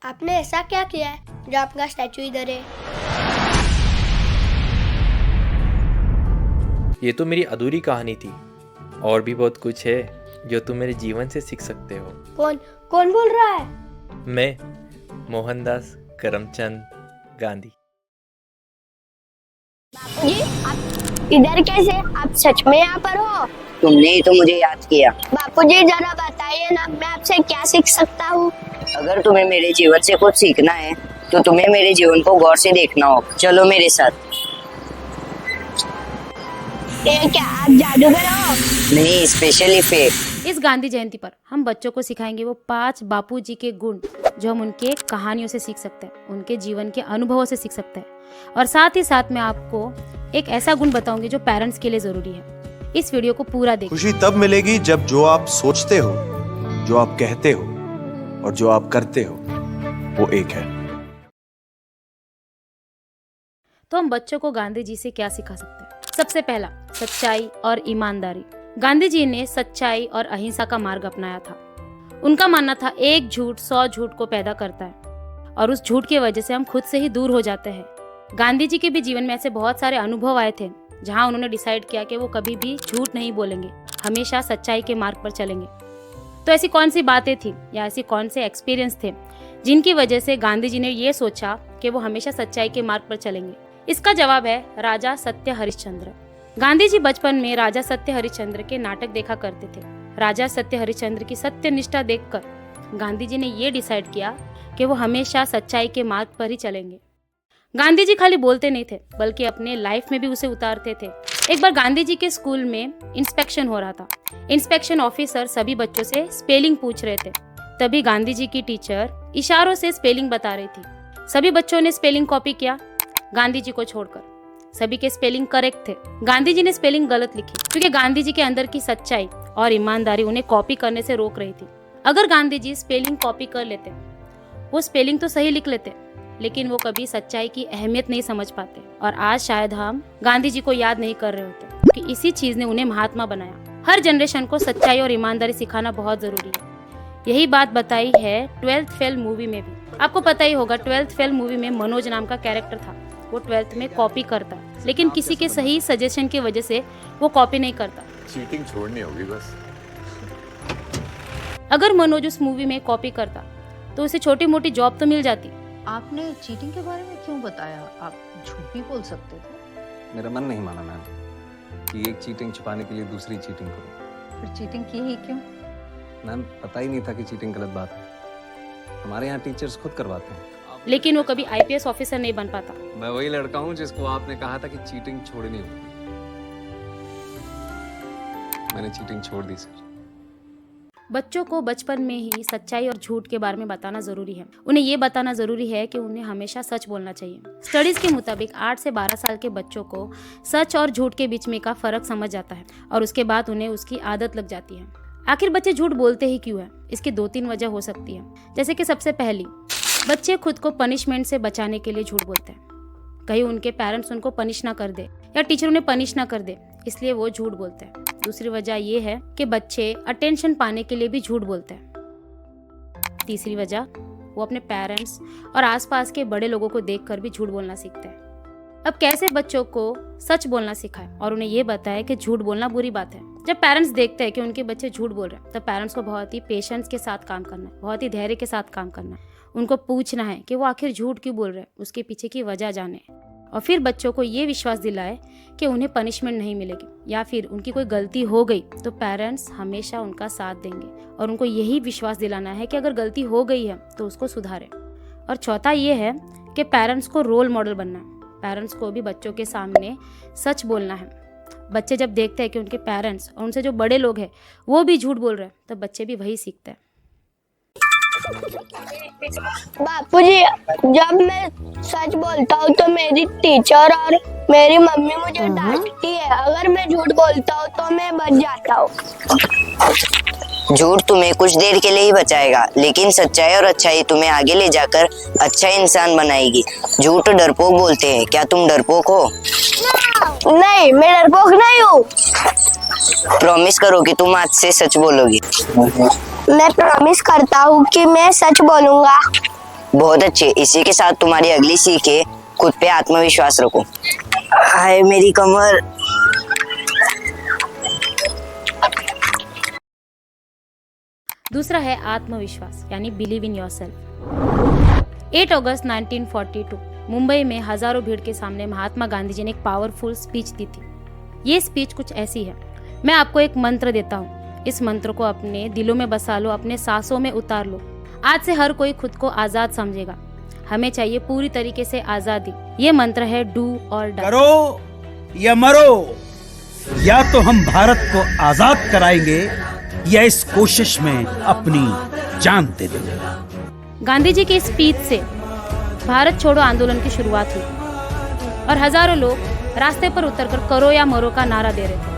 आपने ऐसा क्या किया है जो आपका स्टैचू इधर है? ये तो मेरी अधूरी कहानी थी। और भी बहुत कुछ है जो तुम मेरे जीवन से सीख सकते हो। कौन कौन बोल रहा है? मैं मोहनदास करमचंद गांधी। बापूजी, आप इधर कैसे? आप सच में यहाँ पर हो? तुमने ही तो मुझे याद किया। बापूजी जरा बताइए ना, मैं आपसे क्या सीख सकता हूँ? अगर तुम्हें मेरे जीवन से कुछ सीखना है तो तुम्हें मेरे जीवन को गौर से देखना होगा। चलो मेरे साथ। ये क्या आप जादूगर हो? नहीं, स्पेशल इफेक्ट। इस गांधी जयंती पर हम बच्चों को सिखाएंगे वो 5 बापूजी के गुण जो हम उनके कहानियों से सीख सकते हैं, उनके जीवन के अनुभवों से सीख सकते हैं। और साथ ही साथ मैं आपको एक ऐसा गुण बताऊंगी जो पेरेंट्स के लिए जरूरी है। इस वीडियो को पूरा देखिए। खुशी तब मिलेगी जब जो आप सोचते हो, जो आप कहते हो और जो आप करते हो वो एक है। तो हम बच्चों को गांधी जी से क्या सिखा सकते हैं? सबसे पहला, सच्चाई और ईमानदारी। गांधी जी ने सच्चाई और अहिंसा का मार्ग अपनाया था। उनका मानना था एक झूठ 100 झूठ को पैदा करता है और उस झूठ की वजह से हम खुद से ही दूर हो जाते हैं। गांधी जी के भी जीवन में ऐसे बहुत सारे अनुभव आए थे जहां उन्होंने डिसाइड किया कि वो कभी भी झूठ नहीं बोलेंगे, हमेशा सच्चाई के मार्ग पर चलेंगे। तो ऐसी कौन सी बातें थी या ऐसी कौन से एक्सपीरियंस थे जिनकी वजह से गांधी जी ने ये सोचा कि वो हमेशा सच्चाई के मार्ग पर चलेंगे? इसका जवाब है राजा सत्य हरिश्चंद्र। गांधी जी बचपन में राजा सत्य हरिश्चंद्र के नाटक देखा करते थे। राजा सत्य हरिश्चंद्र की सत्य निष्ठा देखकर गांधी जी ने ये डिसाइड किया कि वो हमेशा सच्चाई के मार्ग पर ही चलेंगे। गांधी जी खाली बोलते नहीं थे बल्कि अपने लाइफ में भी उसे उतारते थे। एक बार गांधी जी के स्कूल में इंस्पेक्शन हो रहा था। इंस्पेक्शन ऑफिसर सभी बच्चों से स्पेलिंग पूछ रहे थे। तभी गांधी जी की टीचर इशारों से स्पेलिंग बता रही थी। सभी बच्चों ने स्पेलिंग कॉपी किया, गांधी जी को छोड़कर। सभी के स्पेलिंग करेक्ट थे। गांधी जी ने स्पेलिंग गलत लिखी क्योंकि गांधी जी के अंदर की सच्चाई और ईमानदारी उन्हें कॉपी करने से रोक रही थी। अगर गांधी जी स्पेलिंग कॉपी कर लेते, वो स्पेलिंग तो सही लिख लेते, लेकिन वो कभी सच्चाई की अहमियत नहीं समझ पाते और आज शायद हम गांधी जी को याद नहीं कर रहे होते कि इसी चीज ने उन्हें महात्मा बनाया। हर जनरेशन को सच्चाई और ईमानदारी सिखाना बहुत जरूरी है। यही बात बताई है 12th फेल मूवी में भी। आपको पता ही होगा 12th फेल मूवी में मनोज नाम का कैरेक्टर था। वो 12th में कॉपी करता, लेकिन किसी के सही सजेशन की वजह से वो कॉपी नहीं करता। चीटिंग छोड़नी होगी बस। अगर मनोज उस मूवी में कॉपी करता तो उसे छोटी मोटी जॉब तो मिल जाती। आपने चीटिंग के बारे में क्यों बताया? आप झूठ भी बोल सकते थे। मेरा मन नहीं माना मैम कि एक चीटिंग छुपाने के लिए दूसरी चीटिंग करूं। फिर चीटिंग की ही क्यों? मैम पता ही नहीं था कि चीटिंग गलत बात है। हमारे यहाँ टीचर्स खुद करवाते हैं। लेकिन वो कभी IPS ऑफिसर नहीं बन पाता। मैं वही लड़का हूँ जिसको आपने कहा था कि चीटिंग छोड़नी होगी। मैंने चीटिंग छोड़ दी सर। बच्चों को बचपन में ही सच्चाई और झूठ के बारे में बताना जरूरी है। उन्हें ये बताना जरूरी है कि उन्हें हमेशा सच बोलना चाहिए। स्टडीज के मुताबिक 8 से 12 साल के बच्चों को सच और झूठ के बीच में का फर्क समझ जाता है और उसके बाद उन्हें उसकी आदत लग जाती है। आखिर बच्चे झूठ बोलते ही क्यों है? इसकी 2-3 वजह हो सकती है। जैसे कि सबसे पहली, बच्चे खुद को पनिशमेंट से बचाने के लिए झूठ बोलते हैं। कहीं उनके पेरेंट्स उनको पनिश ना कर दे या टीचर उन्हें पनिश ना कर दे, इसलिए वो झूठ बोलते हैं। दूसरी वजह ये है कि बच्चे अटेंशन पाने के लिए भी झूठ बोलते हैं। तीसरी वजह, वो अपने पेरेंट्स और आसपास के बड़े लोगों को देखकर भी झूठ बोलना सीखते हैं। अब कैसे बच्चों को सच बोलना सिखाएं और उन्हें ये बताएं कि झूठ बोलना बुरी बात है? जब पेरेंट्स देखते हैं कि उनके बच्चे झूठ बोल रहे हैं, तब पेरेंट्स को बहुत ही पेशेंस के साथ काम करना है, बहुत ही धैर्य के साथ काम करना है। उनको पूछना है कि वो आखिर झूठ क्यों बोल रहे हैं, उसके पीछे की वजह जाने और फिर बच्चों को ये विश्वास दिलाए कि उन्हें पनिशमेंट नहीं मिलेगी या फिर उनकी कोई गलती हो गई तो पेरेंट्स हमेशा उनका साथ देंगे और उनको यही विश्वास दिलाना है कि अगर गलती हो गई है तो उसको सुधारें। और चौथा ये है कि पेरेंट्स को रोल मॉडल बनना है। पेरेंट्स को भी बच्चों के सामने सच बोलना है। बच्चे जब देखते हैं कि उनके पेरेंट्स और उनसे जो बड़े लोग हैं वो भी झूठ बोल रहे हैं, तब बच्चे भी वही सीखते हैं। बापूजी, जब मैं सच बोलता हूँ तो मेरी टीचर और मेरी मम्मी मुझे डांटती है। अगर मैं झूठ बोलता हूँ तो मैं बच जाता हूँ। झूठ तुम्हें कुछ देर के लिए ही बचाएगा, लेकिन सच्चाई और अच्छाई तुम्हें आगे ले जाकर अच्छा इंसान बनाएगी। झूठ डरपोक बोलते हैं। क्या तुम डरपोक हो? नहीं, मैं डरपोक नहीं हूँ। प्रॉमिस करो कि तुम आज से सच बोलोगी। मैं प्रॉमिस करता हूँ कि मैं सच बोलूंगा। बहुत अच्छे। इसी के साथ तुम्हारी अगली सीख है, खुद पे आत्मविश्वास रखो। हाय मेरी कमर। दूसरा है आत्मविश्वास यानी बिलीव इन योरसेल्फ। 8 अगस्त 1942 मुंबई में हजारों भीड़ के सामने महात्मा गांधी जी ने एक पावरफुल स्पीच दी थी। ये स्पीच कुछ ऐसी है, मैं आपको एक मंत्र देता हूँ, इस मंत्र को अपने दिलों में बसा लो, अपने सांसों में उतार लो। आज से हर कोई खुद को आजाद समझेगा, हमें चाहिए पूरी तरीके से आजादी। ये मंत्र है डू और डाई। करो या मरो, या तो हम भारत को आजाद कराएंगे या इस कोशिश में अपनी जान दे देंगे। गांधी जी की स्पीच से भारत छोड़ो आंदोलन की शुरुआत हुई और हजारों लोग रास्ते पर उतरकर करो या मरो का नारा दे रहे थे।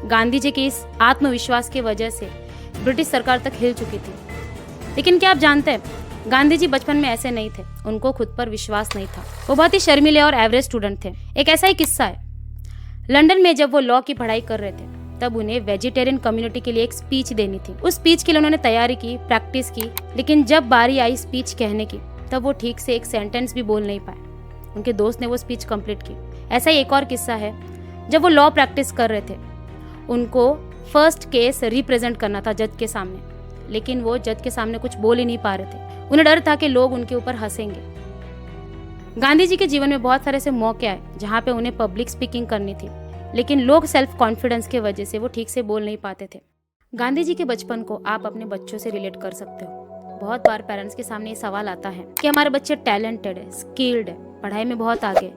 गांधी जी के इस आत्मविश्वास की वजह से ब्रिटिश सरकार तक हिल चुकी थी। लेकिन क्या आप जानते हैं, गांधी जी बचपन में ऐसे नहीं थे, उनको खुद पर विश्वास नहीं था। वो बहुत ही शर्मीले और एवरेज स्टूडेंट थे। एक ऐसा ही किस्सा है, लंदन में जब वो लॉ की पढ़ाई कर रहे थे तब उन्हें वेजिटेरियन कम्युनिटी के लिए एक स्पीच देनी थी। उस स्पीच के लिए उन्होंने तैयारी की, प्रैक्टिस की, लेकिन जब बारी आई स्पीच कहने की तब वो ठीक से एक सेंटेंस भी बोल नहीं पाए। उनके दोस्त ने वो स्पीच कंप्लीट की। ऐसा ही एक और किस्सा है, जब वो लॉ प्रैक्टिस कर रहे थे, उनको फर्स्ट केस रिप्रेजेंट करना था जज के सामने, लेकिन वो जज के सामने कुछ बोल ही नहीं पा रहे थे। उन्हें डर था कि लोग उनके ऊपर हंसेंगे। गांधी जी के जीवन में बहुत सारे ऐसे मौके आए जहाँ पे उन्हें पब्लिक स्पीकिंग करनी थी, लेकिन लोग सेल्फ कॉन्फिडेंस की वजह से वो ठीक से बोल नहीं पाते थे। गांधी जी के बचपन को आप अपने बच्चों से रिलेट कर सकते हो। बहुत बार पेरेंट्स के सामने ये सवाल आता है कि हमारे बच्चे टैलेंटेड है, स्किल्ड है, पढ़ाई में बहुत आगे,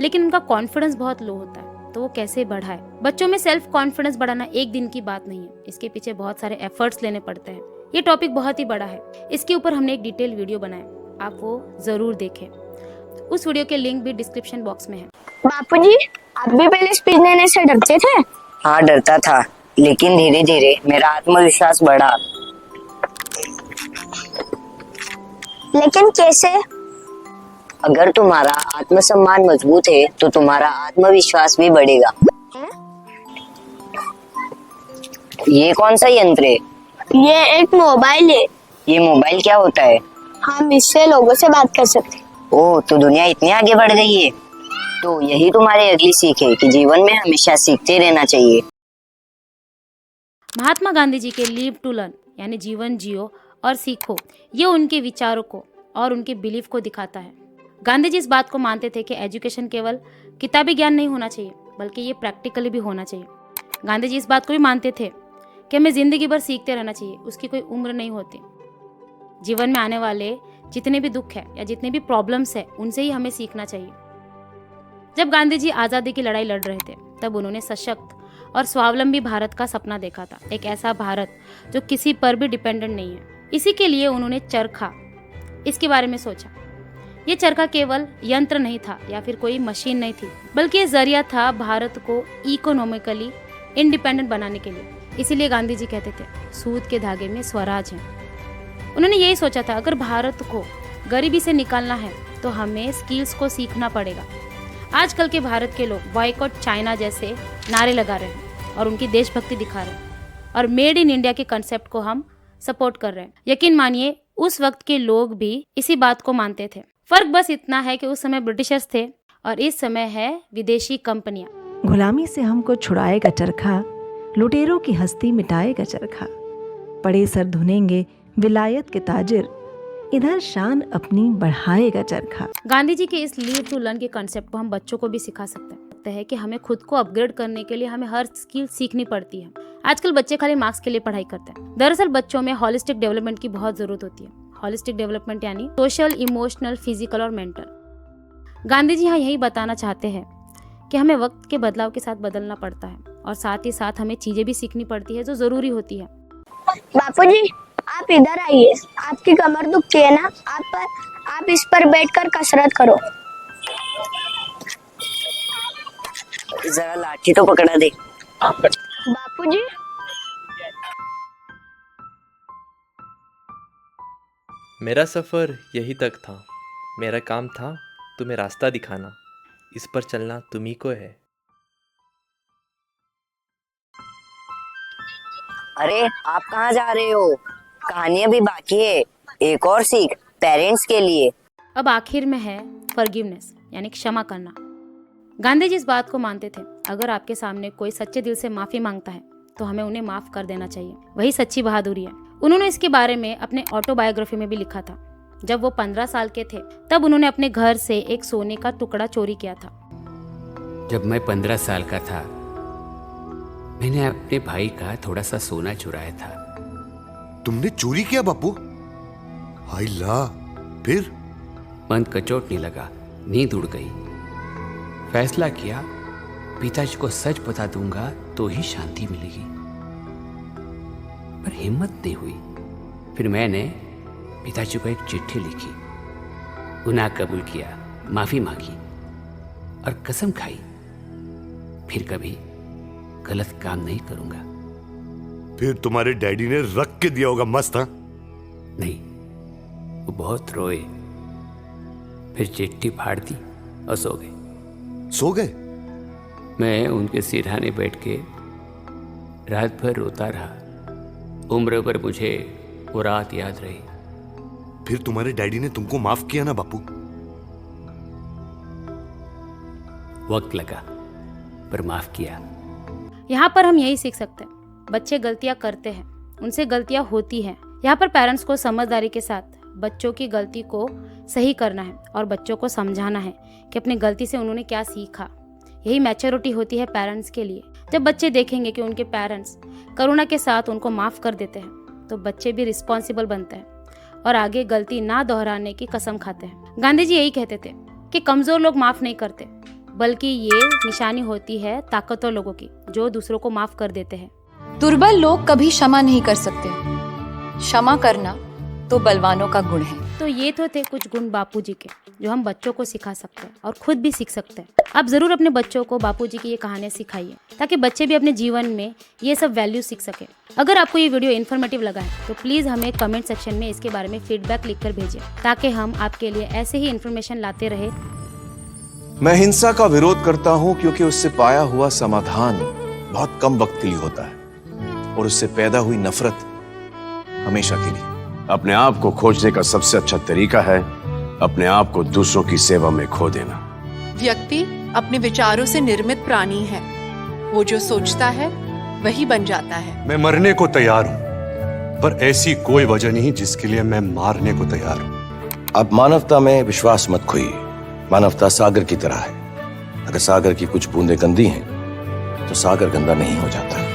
लेकिन उनका कॉन्फिडेंस बहुत लो होता है, तो वो कैसे बढ़ाए। बच्चों में सेल्फ कॉन्फिडेंस बढ़ाना एक दिन की बात नहीं है, इसके पीछे बहुत सारे एफर्ट्स लेने पड़ते हैं। ये टॉपिक बहुत ही बड़ा है, इसके ऊपर हमने एक डिटेल वीडियो बनाया, आप वो जरूर देखें। उस वीडियो के लिंक भी डिस्क्रिप्शन बॉक्स में है। बापूजी, आप भी पहले स्पीच देने से डरते थे? हाँ डरता था, लेकिन धीरे धीरे मेरा आत्मविश्वास बढ़ा। लेकिन कैसे? अगर तुम्हारा आत्मसम्मान मजबूत है तो तुम्हारा आत्मविश्वास भी बढ़ेगा। ये कौन सा यंत्र है? ये एक मोबाइल है। ये मोबाइल क्या होता है? हम इससे लोगों से बात कर सकते हैं। ओह, तो दुनिया इतनी आगे बढ़ गई है। तो यही तुम्हारी अगली सीख है कि जीवन में हमेशा सीखते रहना चाहिए। महात्मा गांधी जी के लीव टू लर्न यानी जीवन जियो और सीखो, ये उनके विचारों को और उनके बिलीफ को दिखाता है। गांधी जी इस बात को मानते थे कि एजुकेशन केवल किताबी ज्ञान नहीं होना चाहिए, बल्कि ये प्रैक्टिकली भी होना चाहिए। गांधी जी इस बात को भी मानते थे कि हमें जिंदगी भर सीखते रहना चाहिए, उसकी कोई उम्र नहीं होती। जीवन में आने वाले जितने भी दुख है या जितने भी प्रॉब्लम्स है, उनसे ही हमें सीखना चाहिए। जब गांधी जी आज़ादी की लड़ाई लड़ रहे थे, तब उन्होंने सशक्त और स्वावलंबी भारत का सपना देखा था, एक ऐसा भारत जो किसी पर भी डिपेंडेंट नहीं है। इसी के लिए उन्होंने चरखा, इसके बारे में सोचा। ये चरखा केवल यंत्र नहीं था या फिर कोई मशीन नहीं थी, बल्कि ये जरिया था भारत को इकोनॉमिकली इंडिपेंडेंट बनाने के लिए। इसीलिए गांधी जी कहते थे, सूत के धागे में स्वराज है। उन्होंने यही सोचा था, अगर भारत को गरीबी से निकालना है तो हमें स्किल्स को सीखना पड़ेगा। आजकल के भारत के लोग बॉयकॉट चाइना जैसे नारे लगा रहे हैं और उनकी देशभक्ति दिखा रहे हैं और मेड इन इंडिया के कंसेप्ट को हम सपोर्ट कर रहे हैं। यकीन मानिए, उस वक्त के लोग भी इसी बात को मानते थे। फर्क बस इतना है कि उस समय ब्रिटिशर्स थे और इस समय है विदेशी कंपनियां। गुलामी से हमको छुड़ाएगा चरखा, लुटेरों की हस्ती मिटाएगा चरखा। पड़े सर धुनेंगे विलायत के ताजिर, इधर शान अपनी बढ़ाएगा चरखा। गांधी जी के इस लीव टू लर्न के कंसेप्ट को हम बच्चों को भी सिखा सकते हैं कि हमें खुद को अपग्रेड करने के लिए हमें हर स्किल सीखनी पड़ती है। आजकल बच्चे खाली मार्क्स के लिए पढ़ाई करते हैं। दरअसल बच्चों में हॉलिस्टिक डेवलपमेंट की बहुत जरूरत होती है। हॉलिस्टिक डेवलपमेंट यानी सोशल, इमोशनल, फिजिकल और मेंटल। गांधी जी यहाँ यही बताना चाहते हैं कि हमें वक्त के बदलाव के साथ बदलना पड़ता है और साथ ही साथ हमें चीजें भी सीखनी पड़ती है जो जरूरी होती है। बापूजी, आप इधर आइए, आपकी कमर दुखती है ना, आप इस पर बैठकर कसरत करो। जरा लाठी तो पकड़ा दे। बापूजी, मेरा सफ़र यही तक था। मेरा काम था तुम्हें रास्ता दिखाना, इस पर चलना तुम्ही को है। अरे आप कहाँ जा रहे हो? कहानी अभी बाकी है। एक और सीख पेरेंट्स के लिए। अब आखिर में है फॉरगिवनेस, यानी क्षमा करना। गांधी जी इस बात को मानते थे, अगर आपके सामने कोई सच्चे दिल से माफी मांगता है तो हमें उन्हें माफ कर देना चाहिए। वही सच्ची बहादुरी है। उन्होंने इसके बारे में अपने ऑटोबायोग्राफी में भी लिखा था। जब वो 15 साल के थे तब उन्होंने अपने घर से एक सोने का टुकड़ा चोरी किया था। जब मैं 15 साल का था मैंने अपने भाई का थोड़ा सा सोना चुराया था। तुमने चोरी किया बापू? हाय ला, फिर? मन कचोटने लगा, नींद उड़ गई। फैसला किया पिताजी को सच बता दूंगा तो ही शांति मिलेगी, पर हिम्मत नहीं हुई। फिर मैंने पिताजी को एक चिट्ठी लिखी, गुनाह कबूल किया, माफी मांगी और कसम खाई फिर कभी गलत काम नहीं करूंगा। फिर तुम्हारे डैडी ने रख के दिया होगा मस्त, हाँ? नहीं, वो बहुत रोए, फिर चिट्ठी फाड़ दी और सो गए। सो गए? मैं उनके सिरहाने बैठ के रात भर रोता रहा। उम्र भर मुझे वो रात याद रही। फिर तुम्हारे डैडी ने तुमको माफ किया ना बापू? वक्त लगा पर माफ किया। यहाँ पर हम यही सीख सकते हैं, बच्चे गलतियाँ करते हैं, उनसे गलतियाँ होती हैं। यहाँ पर पेरेंट्स को समझदारी के साथ बच्चों की गलती को सही करना है और बच्चों को समझाना है कि अपनी गलती से उन्होंने क्या सीखा। यही मैच्योरिटी होती है पेरेंट्स के लिए। जब बच्चे देखेंगे कि उनके पेरेंट्स करुणा के साथ उनको माफ कर देते हैं तो बच्चे भी रिस्पॉन्सिबल बनते हैं और आगे गलती ना दोहराने की कसम खाते हैं। गांधी जी यही कहते थे कि कमजोर लोग माफ नहीं करते, बल्कि ये निशानी होती है ताकतवर लोगों की जो दूसरों को माफ कर देते हैं। दुर्बल लोग कभी क्षमा नहीं कर सकते, क्षमा करना तो बलवानों का गुण है। तो ये तो थे कुछ गुण बापूजी के जो हम बच्चों को सिखा सकते हैं और खुद भी सीख सकते हैं। आप जरूर अपने बच्चों को बापूजी की ये कहानियां सिखाइए ताकि बच्चे भी अपने जीवन में ये सब वैल्यू सीख सके। अगर आपको ये वीडियो इन्फॉर्मेटिव लगा है तो प्लीज हमें कमेंट सेक्शन में इसके बारे में फीडबैक लिखकर भेजें ताकि हम आपके लिए ऐसे ही इन्फॉर्मेशन लाते रहे। मैं हिंसा का विरोध करता हूं क्योंकि उससे पाया हुआ समाधान बहुत कम वक्त के लिए होता है और उससे पैदा हुई नफरत हमेशा के लिए। अपने आप को खोजने का सबसे अच्छा तरीका है अपने आप को दूसरों की सेवा में खो देना। व्यक्ति अपने विचारों से निर्मित प्राणी है, वो जो सोचता है वही बन जाता है। मैं मरने को तैयार हूं, पर ऐसी कोई वजह नहीं जिसके लिए मैं मारने को तैयार हूं। अब मानवता में विश्वास मत खोइए। मानवता सागर की तरह है, अगर सागर की कुछ बूंदें गंदी हैं तो सागर गंदा नहीं हो जाता।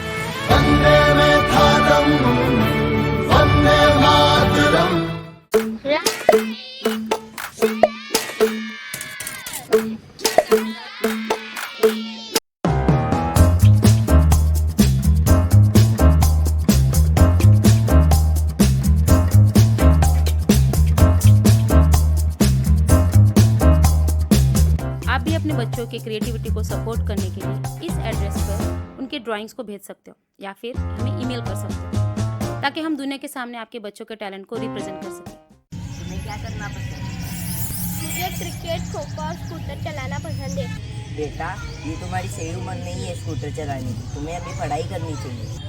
आप भी अपने बच्चों की क्रिएटिविटी को सपोर्ट करने के लिए इस एड्रेस पर उनके ड्राइंग्स को भेज सकते हो या फिर हमें ईमेल कर सकते हो ताकि हम दुनिया के सामने आपके बच्चों के टैलेंट को रिप्रेजेंट कर सकें। तुम्हें क्या करना पसंद है? मुझे क्रिकेट, खो-खो और स्कूटर चलाना पसंद है। बेटा, ये तुम्हारी सही उम्र नहीं है स्कूटर चलाने की, तुम्हें अभी पढ़ाई करनी चाहिए।